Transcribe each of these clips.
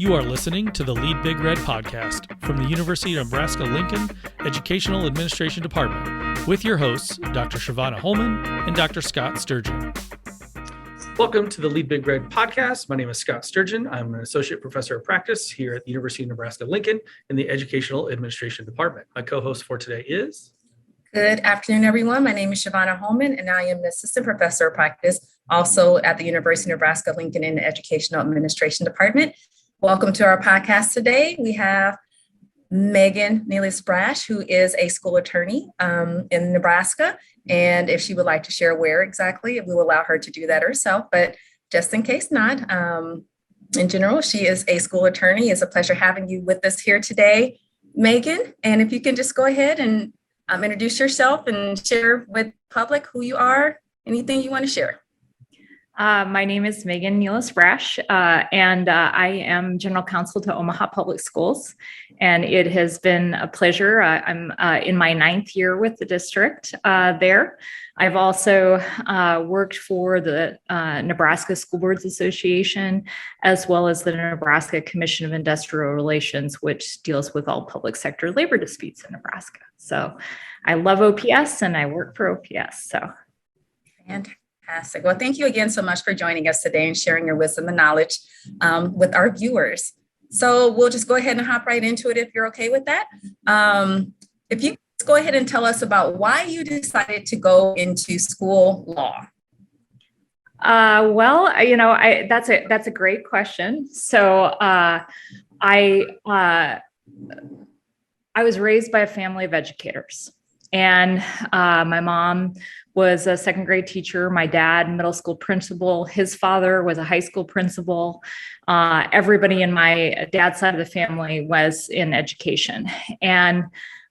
You are listening to the Lead Big Red podcast from the University of Nebraska-Lincoln Educational Administration Department with your hosts, Dr. Shavana Holman and Dr. Scott Sturgeon. Welcome to the Lead Big Red podcast. My name is Scott Sturgeon. I'm an associate professor of practice here at the University of Nebraska-Lincoln in the Educational Administration Department. My co-host for today is... Good afternoon, everyone. My name is Shavana Holman, and I am an assistant professor of practice also at the University of Nebraska-Lincoln in the Educational Administration Department. Welcome to our podcast today. We have Megan Brasch, who is a school attorney in Nebraska. And if she would like to share where exactly, we will allow her to do that herself. But just in case not, in general, she is a school attorney. It's a pleasure having you with us here today, Megan. And if you can just go ahead and introduce yourself and share with public who you are, anything you want to share. My name is Megan Brasch, and I am general counsel to Omaha Public Schools, and it has been a pleasure. I'm in my 9th year with the district there. I've also worked for the Nebraska School Boards Association, as well as the Nebraska Commission of Industrial Relations, which deals with all public sector labor disputes in Nebraska. So I love OPS and I work for OPS. So fantastic. Well, thank you again so much for joining us today and sharing your wisdom and knowledge with our viewers. So we'll just go ahead and hop right into it if you're okay with that. If you go ahead and tell us about why you decided to go into school law. That's a great question. So I was raised by a family of educators, and my mom was a second grade teacher. My dad, middle school principal. His father was a high school principal. Everybody in my dad's side of the family was in education. And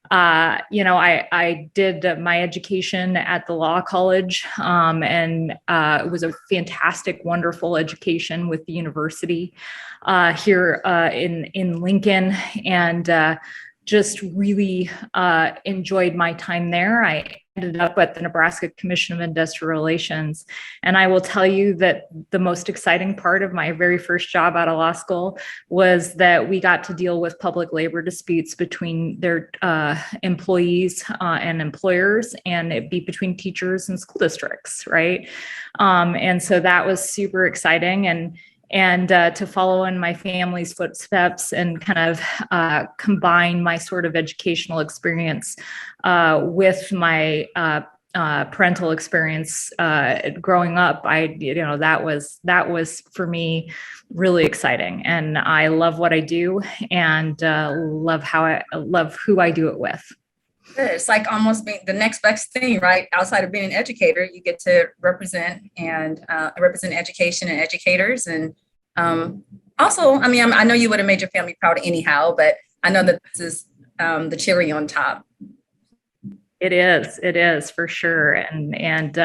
I did my education at the law college, and it was a fantastic, wonderful education with the university here in Lincoln, and just really enjoyed my time there. I ended up at the Nebraska Commission of Industrial Relations. And I will tell you that the most exciting part of my very first job out of law school was that we got to deal with public labor disputes between their employees and employers, and it'd be between teachers and school districts, right? And so that was super exciting. And to follow in my family's footsteps and kind of combine my sort of educational experience with my parental experience growing up, that was for me really exciting, and I love what I do and love who I do it with. It's like almost being the next best thing, right? Outside of being an educator, you get to represent education and educators. And also, I know you would have made your family proud anyhow, but I know that this is the cherry on top. It is for sure. And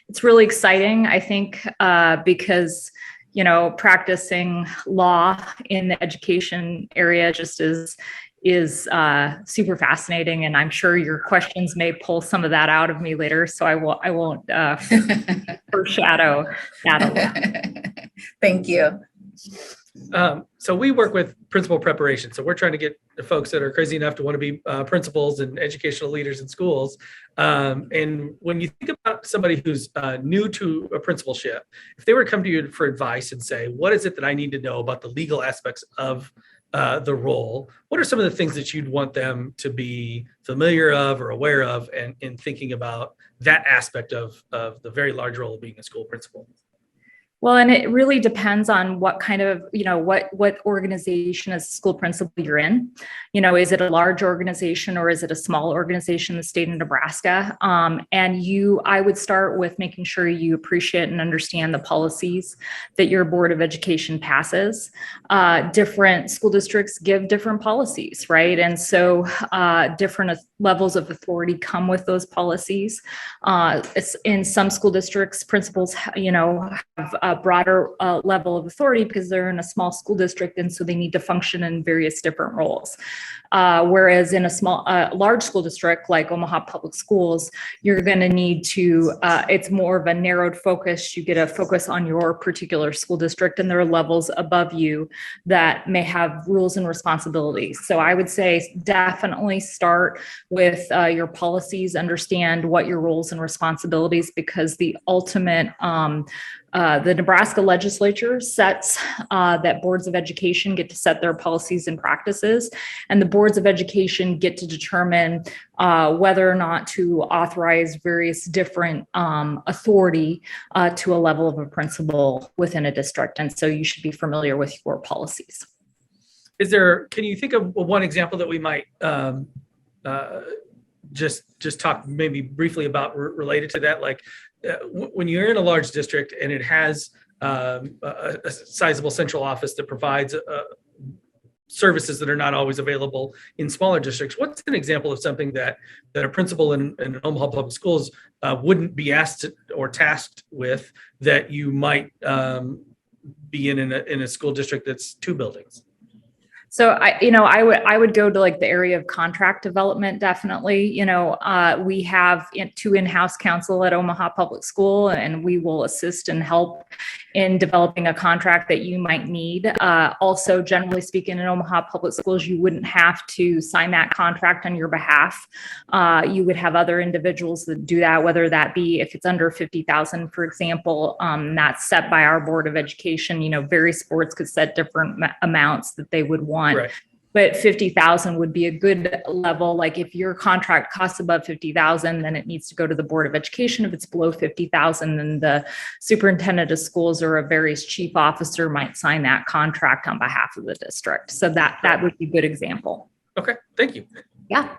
it's really exciting, I think, because, practicing law in the education area just is super fascinating, and I'm sure your questions may pull some of that out of me later, so I won't foreshadow that a lot. Thank you. So we work with principal preparation. So we're trying to get the folks that are crazy enough to want to be principals and educational leaders in schools. And when you think about somebody who's new to a principalship, if they were to come to you for advice and say, what is it that I need to know about the legal aspects of the role, what are some of the things that you'd want them to be familiar of or aware of, and in thinking about that aspect of the very large role of being a school principal? Well, and it really depends on what kind of, what organization as a school principal you're in. Is it a large organization or is it a small organization in the state of Nebraska? I would start with making sure you appreciate and understand the policies that your Board of Education passes. Different school districts give different policies, right? And so different levels of authority come with those policies. In some school districts, principals, have a broader level of authority because they're in a small school district, and so they need to function in various different roles. Whereas in a large school district like Omaha Public Schools, you're going to need to, it's more of a narrowed focus. You get a focus on your particular school district, and there are levels above you that may have rules and responsibilities. So I would say definitely start with your policies, understand what your roles and responsibilities, because the ultimate, the Nebraska legislature sets that boards of education get to set their policies and practices, and the boards of education get to determine whether or not to authorize various different authority to a level of a principal within a district. And so you should be familiar with your policies. Can you think of one example that we might just talk maybe briefly about related to that? Like when you're in a large district and it has a sizable central office that provides services that are not always available in smaller districts, what's an example of something that a principal in Omaha Public Schools wouldn't be asked or tasked with that you might be in a school district that's 2 buildings? So I would go to like the area of contract development. Definitely, we have 2 in-house counsel at Omaha Public School, and we will assist and help in developing a contract that you might need. Also, generally speaking, in Omaha Public Schools, you wouldn't have to sign that contract on your behalf. You would have other individuals that do that, whether that be if it's under 50,000, for example, that's set by our Board of Education. Various boards could set different amounts that they would want. Right. But 50,000 would be a good level. Like if your contract costs above 50,000, then it needs to go to the Board of Education. If it's below 50,000, then the superintendent of schools or a various chief officer might sign that contract on behalf of the district. So that would be a good example. Okay, thank you. Yeah.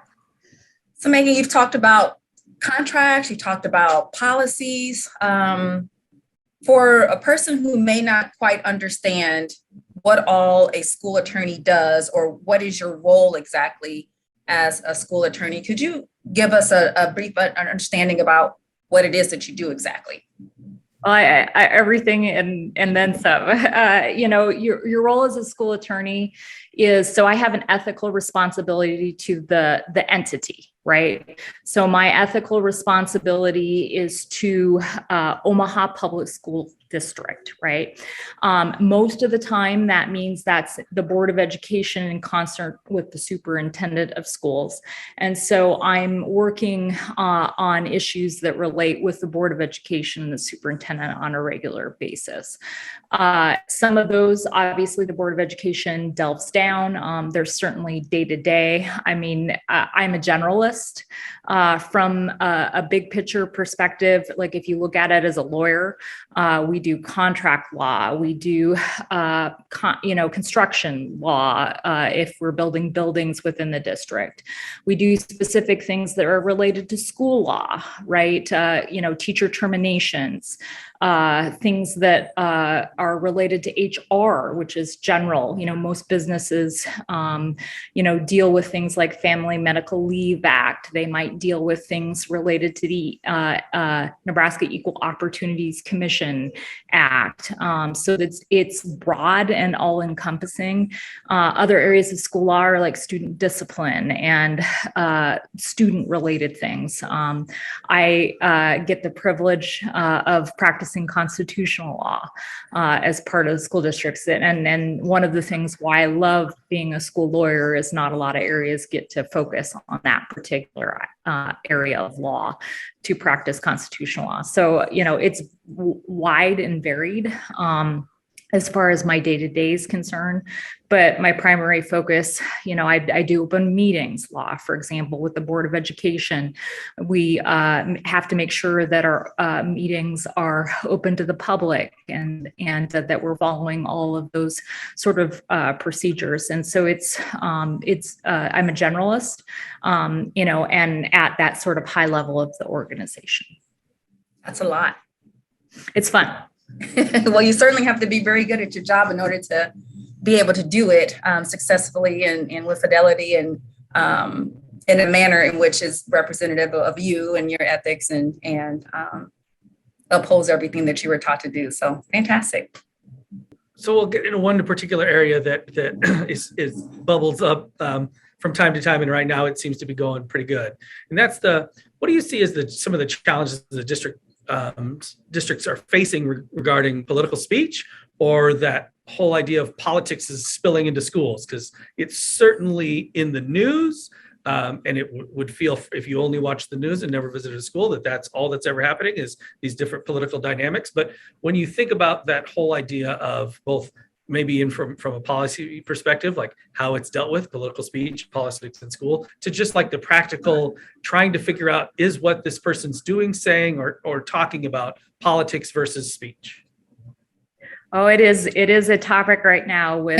So Megan, you've talked about contracts, you talked about policies. For a person who may not quite understand what all a school attorney does, or what is your role exactly as a school attorney, could you give us a brief understanding about what it is that you do exactly? Everything and then some. Your role as a school attorney is, so I have an ethical responsibility to the entity, right? So my ethical responsibility is to Omaha Public School District, right? Most of the time, that means that's the Board of Education in concert with the superintendent of schools. And so I'm working on issues that relate with the Board of Education and the superintendent on a regular basis. Some of those, obviously, the Board of Education delves down. There's certainly day to day. I mean, I'm a generalist from a big picture perspective. Like if you look at it as a lawyer, we do contract law, we do construction law if we're building buildings within the district. We do specific things that are related to school law, right? Teacher terminations, things that are related to HR, which is general. Most businesses, deal with things like Family Medical Leave Act. They might deal with things related to the Nebraska Equal Opportunities Commission Act. So it's broad and all encompassing. Other areas of school law are like student discipline and student related things. I get the privilege of practicing constitutional law as part of the school districts. And one of the things why I love being a school lawyer is not a lot of areas get to focus on that particular area of law to practice constitutional law. So, it's wide and varied as far as my day-to-day is concerned. But my primary focus, I do open meetings law, for example, with the Board of Education. We have to make sure that our meetings are open to the public and that we're following all of those sort of procedures. And so I'm a generalist, and at that sort of high level of the organization. That's a lot. It's fun. Well, you certainly have to be very good at your job in order to be able to do it successfully and with fidelity and in a manner in which is representative of you and your ethics and oppose everything that you were taught to do. So fantastic. So we'll get into one particular area that is bubbles up from time to time, and right now it seems to be going pretty good. And that's what do you see as some of the challenges the districts are facing regarding political speech, or that whole idea of politics is spilling into schools? Because it's certainly in the news. And it would feel, if you only watch the news and never visited a school, that's all that's ever happening is these different political dynamics. But when you think about that whole idea of both maybe from a policy perspective, like how it's dealt with, political speech, politics in school, to just like the practical trying to figure out, is what this person's doing, saying, or talking about politics versus speech? Oh, it is a topic right now with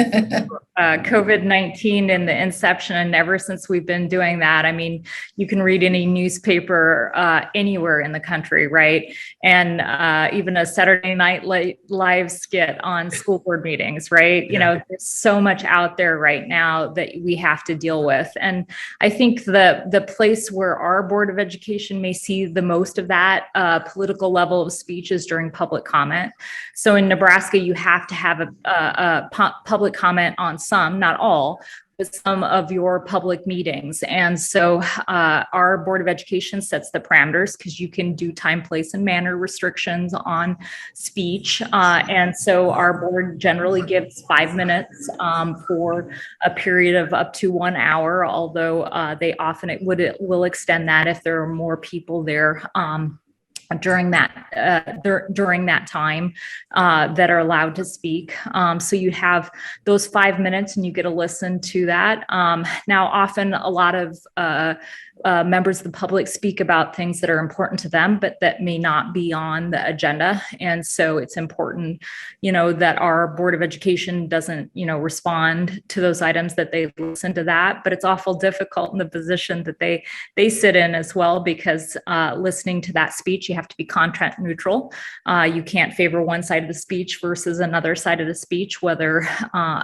COVID-19 and the inception. And ever since we've been doing that, I mean, you can read any newspaper anywhere in the country, right? And even a Saturday Night Live skit on school board meetings, right? Yeah. You know, there's so much out there right now that we have to deal with. And I think the place where our Board of Education may see the most of that political level of speech is during public comment. So in Nebraska, you have to have a public comment on some, not all, but some of your public meetings. And so our Board of Education sets the parameters, because you can do time, place, and manner restrictions on speech. And so our board generally gives 5 minutes for a period of up to 1 hour, although they often will extend that if there are more people there during that time that are allowed to speak. So you have those 5 minutes and you get to listen to that. Now, often a lot of members of the public speak about things that are important to them, but that may not be on the agenda. And so it's important, you know, that our Board of Education doesn't, you know, respond to those items, that they listen to that. But it's awful difficult in the position that they sit in as well, because listening to that speech, you have to be content neutral. You can't favor one side of the speech versus another side of the speech, whether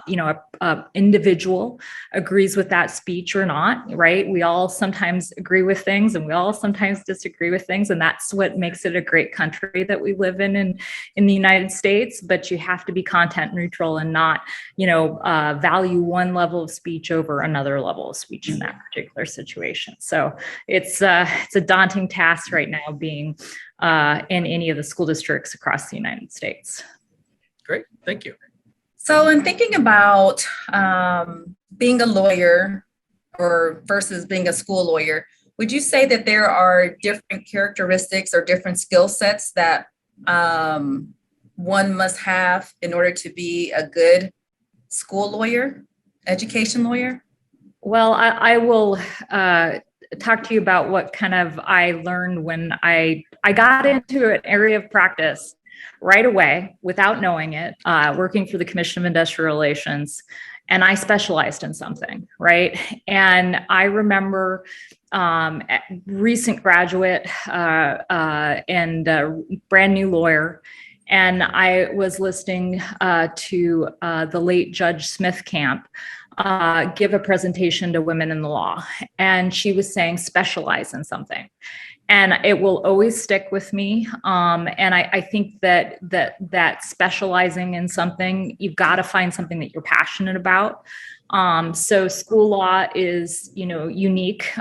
you know, a individual agrees with that speech or not, right? We all sometimes agree with things and we all sometimes disagree with things, and that's what makes it a great country that we live in the United States. But you have to be content neutral and not, you know, value one level of speech over another level of speech in that particular situation. So it's a daunting task right now, being in any of the school districts across the United States. Great, thank you. So in thinking about being a lawyer or versus being a school lawyer, would you say that there are different characteristics or different skill sets that one must have in order to be a good school lawyer, education lawyer? Well, I will talk to you about what kind of I learned when I got into an area of practice right away without knowing it, working for the Commission of Industrial Relations. And I specialized in something, right? And I remember recent graduate and brand new lawyer. And I was listening to the late Judge Smith Camp give a presentation to women in the law. And she was saying, specialize in something. And it will always stick with me. And I think that specializing in something, you've got to find something that you're passionate about. So school law is, you know, unique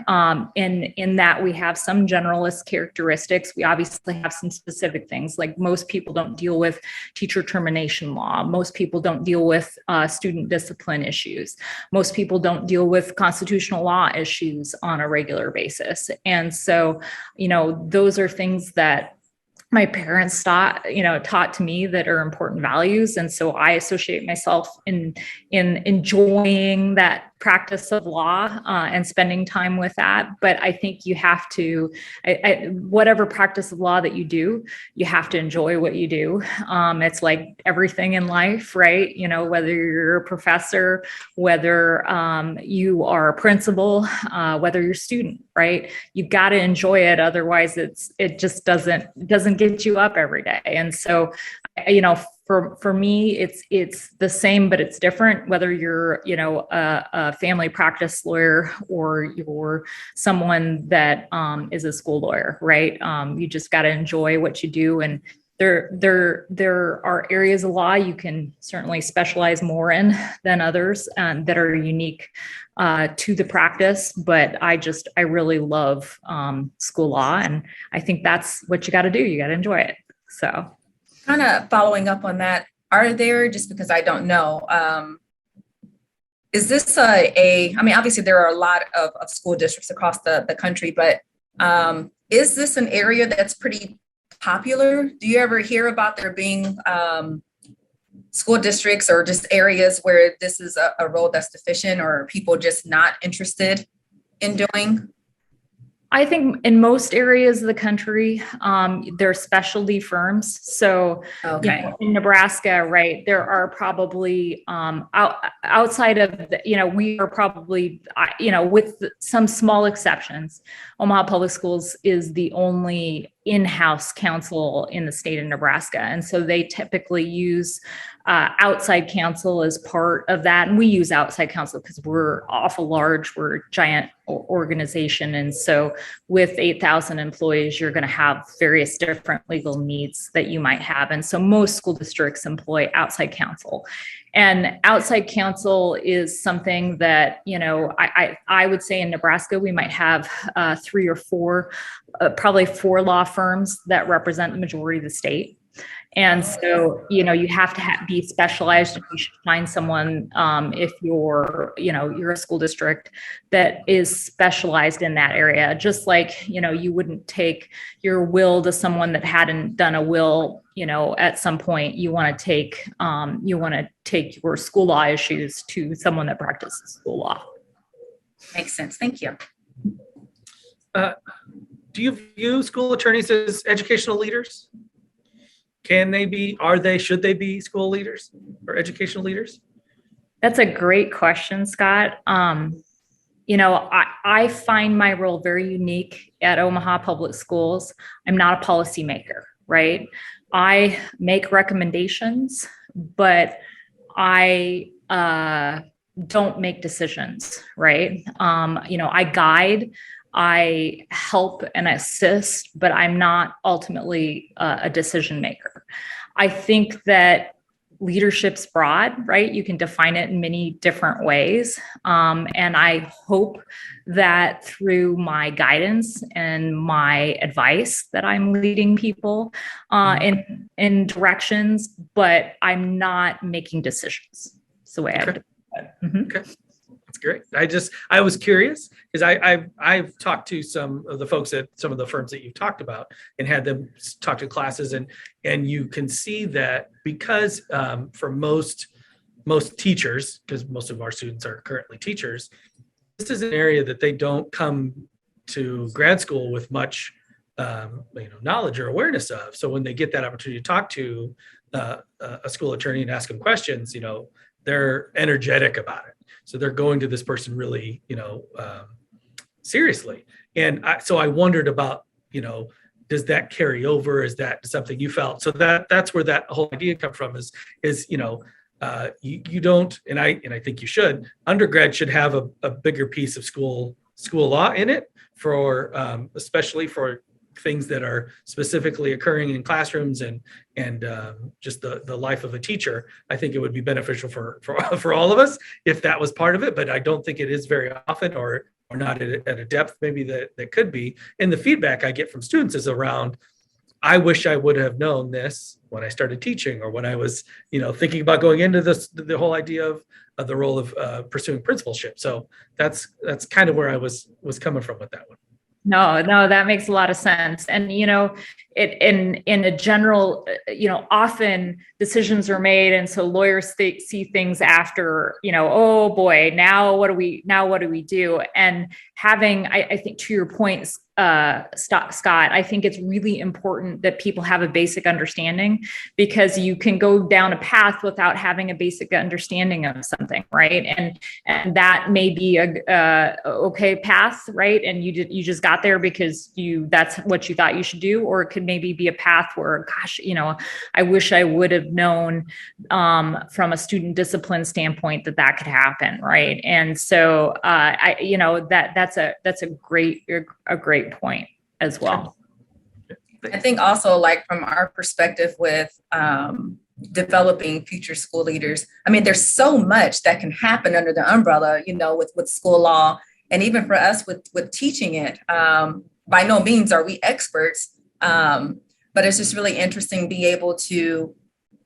in that we have some generalist characteristics. We obviously have some specific things, like most people don't deal with teacher termination law. Most people don't deal with student discipline issues. Most people don't deal with constitutional law issues on a regular basis. And so, you know, those are things that my parents taught to me that are important values. And so I associate myself in enjoying that practice of law and spending time with that. But I think you have to, whatever practice of law that you do, you have to enjoy what you do. It's like everything in life, right? You know, whether you're a professor, whether you are a principal, whether you're a student, right? You've got to enjoy it. Otherwise it just doesn't get you up every day. And so, you know, for me, it's the same, but it's different, whether you're, a family practice lawyer or you're someone that is a school lawyer, right? You just got to enjoy what you do. And there are areas of law you can certainly specialize more in than others that are unique to the practice. But I really love school law, and I think that's what you got to do. You got to enjoy it. So, kind of following up on that, are there, just because I don't know, is this I mean, obviously there are a lot of school districts across the country, but is this an area that's pretty popular? Do you ever hear about there being school districts or just areas where this is a role that's deficient or people just not interested in doing? I think in most areas of the country, there are specialty firms. So Okay. in Nebraska, right, there are probably outside of, we are probably, with some small exceptions, Omaha Public Schools is the only in-house counsel in the state of Nebraska. And so they typically use outside counsel as part of that. And we use outside counsel because we're awful large, we're a giant organization. And so with 8,000 employees, you're going to have various different legal needs that you might have. And so most school districts employ outside counsel. And outside counsel is something that, I would say in Nebraska, we might have 3 or 4, probably 4 law firms that represent the majority of the state. And so, you have to be specialized. You should find someone, if you're a school district that is specialized in that area. Just like, you wouldn't take your will to someone that hadn't done a will, at some point. You want to take your school law issues to someone that practices school law. Makes sense. Thank you. Do you view school attorneys as educational leaders? Can they be, should they be school leaders or educational leaders? That's a great question, Scott. I find my role very unique at Omaha Public Schools. I'm not a policymaker, right? I make recommendations, but I don't make decisions, right? I guide, I help and assist, but I'm not ultimately a decision maker. I think that leadership's broad, right? You can define it in many different ways. And I hope that through my guidance and my advice that I'm leading people in directions, but I'm not making decisions. That's the way I would do it. Mm-hmm. Okay. That's great. I was curious because I've talked to some of the folks at some of the firms that you've talked about and had them talk to classes, and you can see that because for most teachers, because most of our students are currently teachers, this is an area that they don't come to grad school with much knowledge or awareness of. So when they get that opportunity to talk to a school attorney and ask them questions, they're energetic about it. So they're going to this person really, seriously. And so I wondered about, does that carry over? Is that something you felt? So that's where that whole idea come from is you don't, and I think you should, undergrad should have a bigger piece of school law in it for, especially for things that are specifically occurring in classrooms and just the life of a teacher. I think it would be beneficial for all of us if that was part of it, but I don't think it is very often or not at a depth maybe that could be. And the feedback I get from students is around, I wish I would have known this when I started teaching or when I was, thinking about going into the whole idea of the role of pursuing principalship. So that's kind of where I was coming from with that one. No, that makes a lot of sense. And, in a general, often decisions are made. And so lawyers see things after, oh boy, now what do we do? And having, I think to your point, Scott, I think it's really important that people have a basic understanding, because you can go down a path without having a basic understanding of something, right? And that may be a okay path, right? And you just got there because that's what you thought you should do, or it could could maybe be a path where, gosh, I wish I would have known from a student discipline standpoint that could happen, right? And so that's a great point as well. I think also, like, from our perspective with developing future school leaders, I mean, there's so much that can happen under the umbrella, with school law, and even for us with teaching it. By no means are we experts, but it's just really interesting to be able to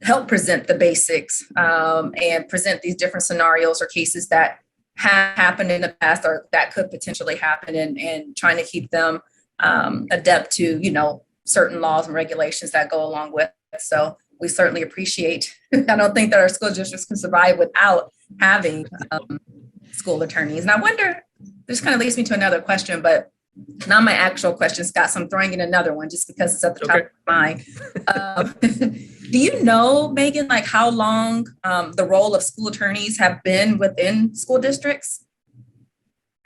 help present the basics and present these different scenarios or cases that have happened in the past or that could potentially happen, and trying to keep them adept to, certain laws and regulations that go along with it. So we certainly appreciate, I don't think that our school districts can survive without having school attorneys. And I wonder, this kind of leads me to another question, but not my actual question, Scott, so I'm throwing in another one just because it's at the top of my mind. Do you know, Megan, like how long the role of school attorneys have been within school districts?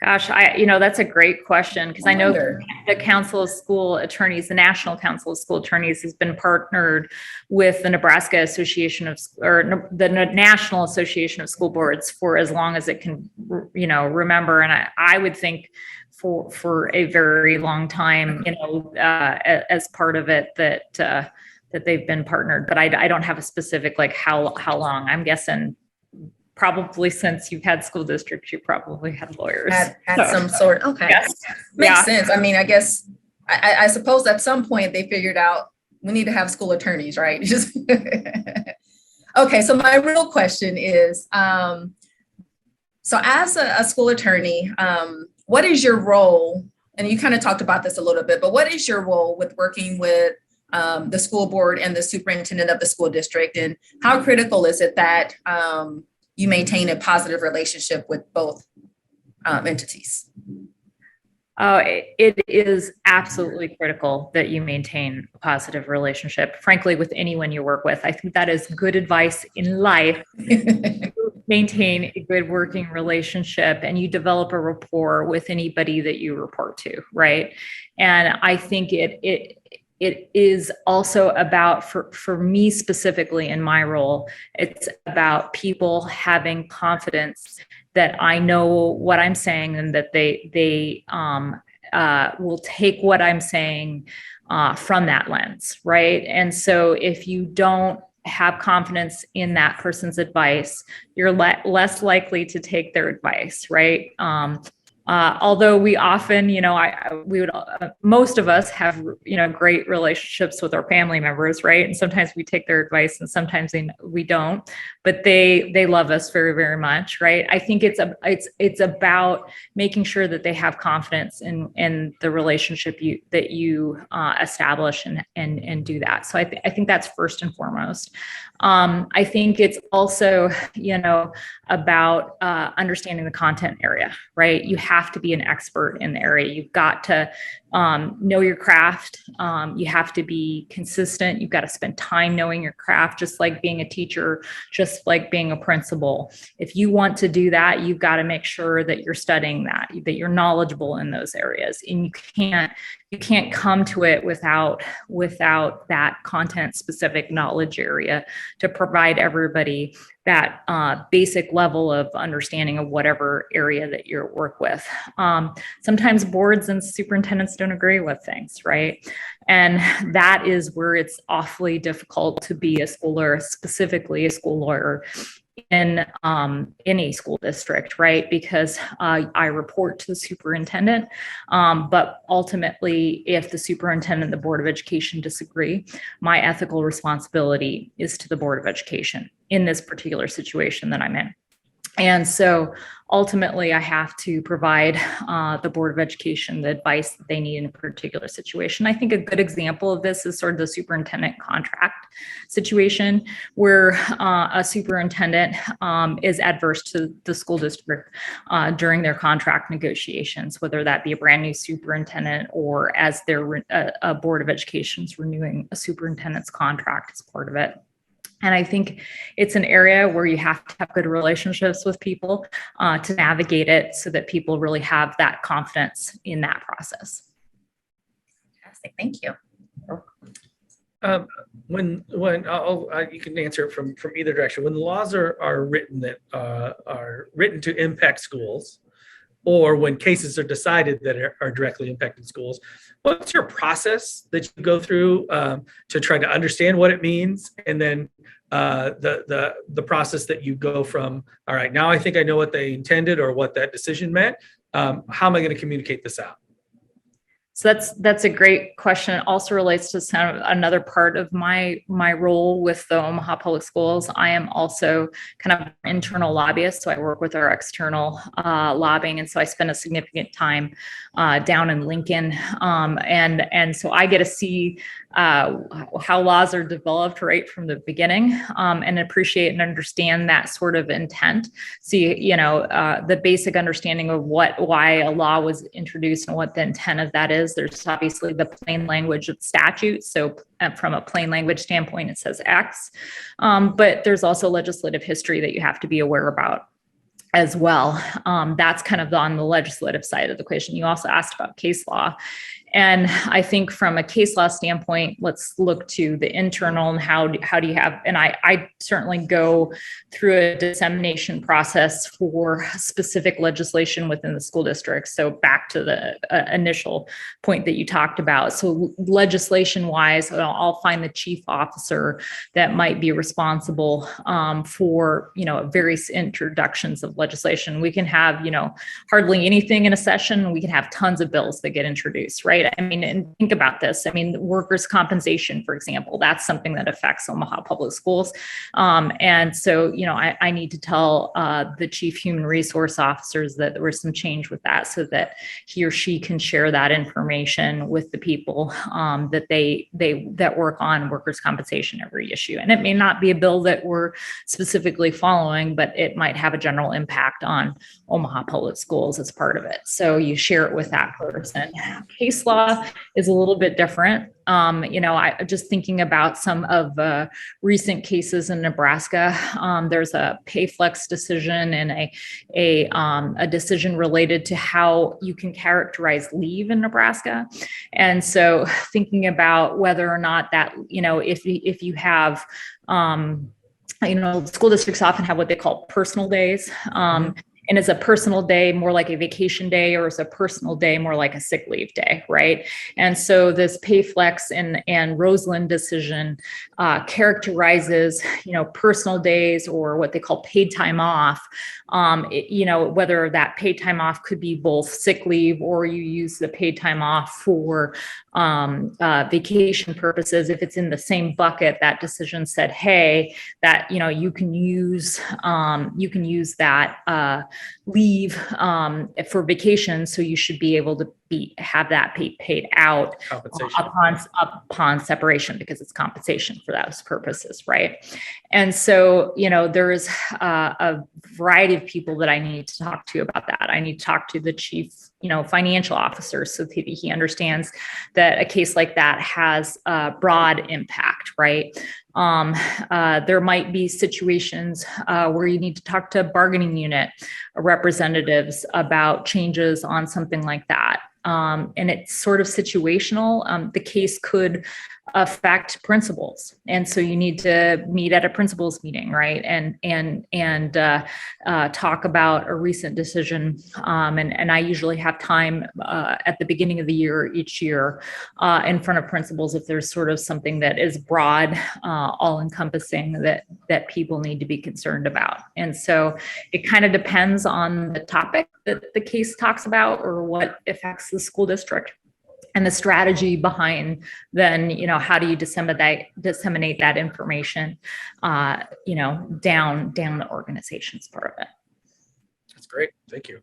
Gosh, that's a great question, because I know the Council of School Attorneys, the National Council of School Attorneys, has been partnered with the Nebraska Association or the National Association of School Boards for as long as it can, remember. And I would think for a very long time, as part of it that they've been partnered. But I don't have a specific, like, how long. I'm guessing probably since you've had school districts, you probably had lawyers. Had some sort. Okay. Yes. Makes sense. I mean, I guess, I suppose at some point they figured out we need to have school attorneys, right? Okay. So my real question is, so as a school attorney, what is your role? And you kind of talked about this a little bit, but what is your role with working with the school board and the superintendent of the school district? And how critical is it that you maintain a positive relationship with both entities? Oh, it is absolutely critical that you maintain a positive relationship, frankly, with anyone you work with. I think that is good advice in life. Maintain a good working relationship, and you develop a rapport with anybody that you report to, right? And I think it is also about, for me specifically in my role, it's about people having confidence that I know what I'm saying, and that they will take what I'm saying from that lens, right? And so if you don't have confidence in that person's advice, you're less likely to take their advice, right? Although we often, most of us have, great relationships with our family members, right? And sometimes we take their advice, and sometimes we don't, but they love us very, very much, right? I think it's about making sure that they have confidence in the relationship that you establish and do that. So I think that's first and foremost. I think it's also, about understanding the content area, right? You have to be an expert in the area. You've got to know your craft. You have to be consistent. You've got to spend time knowing your craft, just like being a teacher, just like being a principal. If you want to do that, you've got to make sure that you're studying that you're knowledgeable in those areas. And you can't come to it without that content specific knowledge area to provide everybody that basic level of understanding of whatever area that you work with. Sometimes boards and superintendents don't agree with things, right? And that is where it's awfully difficult to be a school lawyer, specifically a school lawyer in a school district, right? Because I report to the superintendent, but ultimately, if the superintendent and the Board of Education disagree, my ethical responsibility is to the Board of Education in this particular situation that I'm in. And so ultimately, I have to provide the Board of Education the advice that they need in a particular situation. I think a good example of this is sort of the superintendent contract situation, where a superintendent is adverse to the school district during their contract negotiations, whether that be a brand new superintendent or as a Board of Education is renewing a superintendent's contract as part of it. And I think it's an area where you have to have good relationships with people to navigate it, so that people really have that confidence in that process. Fantastic. Thank you. Um, you can answer it from either direction. When the laws are written that are written to impact schools, or when cases are decided that are directly impacting schools, what's your process that you go through to try to understand what it means, and then the process that you go from, all right, now I think I know what they intended or what that decision meant. How am I going to communicate this out? So that's a great question. It also relates to some another part of my role with the Omaha Public Schools. I am also kind of an internal lobbyist, so I work with our external lobbying, and so I spend a significant time down in Lincoln, and so I get to see how laws are developed right from the beginning, and appreciate and understand that sort of intent. See, the basic understanding of why a law was introduced and what the intent of that is. There's obviously the plain language of statute. So from a plain language standpoint, it says X, but there's also legislative history that you have to be aware about as well. That's kind of on the legislative side of the equation. You also asked about case law. And I think from a case law standpoint, let's look to the internal and how do you have, and I certainly go through a dissemination process for specific legislation within the school district. So back to the initial point that you talked about. So legislation wise, I'll find the chief officer that might be responsible for, various introductions of legislation. We can have, hardly anything in a session. We can have tons of bills that get introduced, right? I mean, and think about this. I mean, workers' compensation, for example, that's something that affects Omaha Public Schools. And so, I need to tell the chief human resource officers that there was some change with that so that he or she can share that information with the people that work on workers' compensation every issue. And it may not be a bill that we're specifically following, but it might have a general impact on Omaha Public Schools as part of it. So you share it with that person. Case law is a little bit different. I just thinking about some of the recent cases in Nebraska. There's a pay flex decision and a decision related to how you can characterize leave in Nebraska. And so thinking about whether or not that, if you have, school districts often have what they call personal days. And is a personal day more like a vacation day, or is a personal day more like a sick leave day, right? And so this pay flex and Roseland decision characterizes, personal days or what they call paid time off. Whether that paid time off could be both sick leave or you use the paid time off for vacation purposes. If it's in the same bucket, that decision said, hey, that you can use that leave for vacation, so you should be able to have that paid out upon separation, because it's compensation for those purposes, right? And so there is a variety of people that I need to talk to about that. I need to talk to the chief financial officer so that he understands that a case like that has a broad impact, right? There might be situations where you need to talk to bargaining unit representatives about changes on something like that. And it's sort of situational. The case could affect principals, and so you need to meet at a principals meeting, right? And talk about a recent decision. And I usually have time at the beginning of the year each year in front of principals if there's sort of something that is broad, all-encompassing that people need to be concerned about. And so it kind of depends on the topic that the case talks about or what affects the school district. And the strategy behind then, how do you disseminate that information, down the organization's part of it. That's great. Thank you.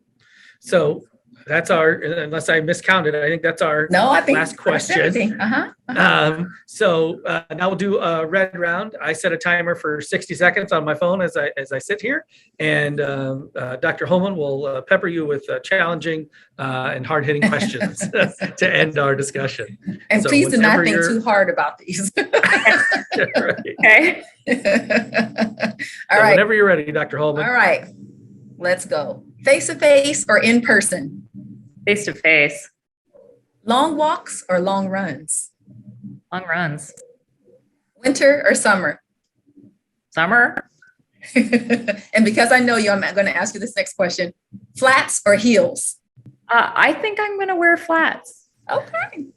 So that's unless I miscounted, I think that's our last question. So now we'll do a red round. I set a timer for 60 seconds on my phone as I sit here, and Dr. Holman will pepper you with challenging and hard-hitting questions to end our discussion. And so please do not think too hard about these. Okay. All right. Whenever you're ready, Dr. Holman. All right. Let's go. Face-to-face or in person? Face-to-face. Long walks or long runs? Long runs. Winter or summer? Summer. And because I know you, I'm going to ask you this next question. Flats or heels? I think I'm going to wear flats. Okay.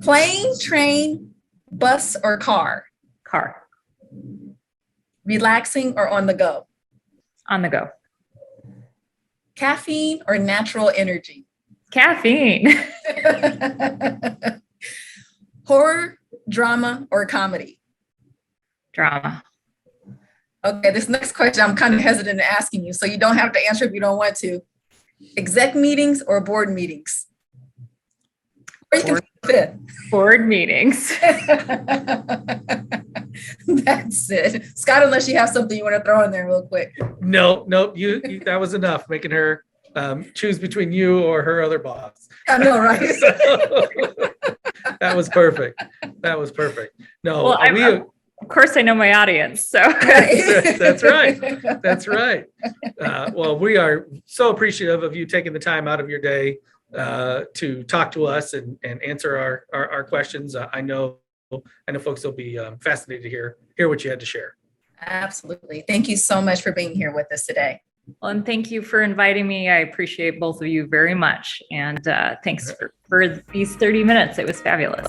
Plane, train, bus, or car? Car. Relaxing or on the go? On the go. Caffeine or natural energy? Caffeine. Horror, drama, or comedy? Drama. Okay, this next question I'm kind of hesitant in asking you, so you don't have to answer if you don't want to. Exec meetings or board meetings? Or you can fifth. Board meetings. That's it. Scott, unless you have something you want to throw in there real quick. No, you that was enough, making her choose between you or her other boss. I know, right? So, that was perfect. No, well, of course I know my audience, so. That's right. Well, we are so appreciative of you taking the time out of your day to talk to us and answer our questions. I know folks will be fascinated to hear what you had to share. Absolutely. Thank you so much for being here with us today. Well, and thank you for inviting me. I appreciate both of you very much. And thanks for these 30 minutes. It was fabulous.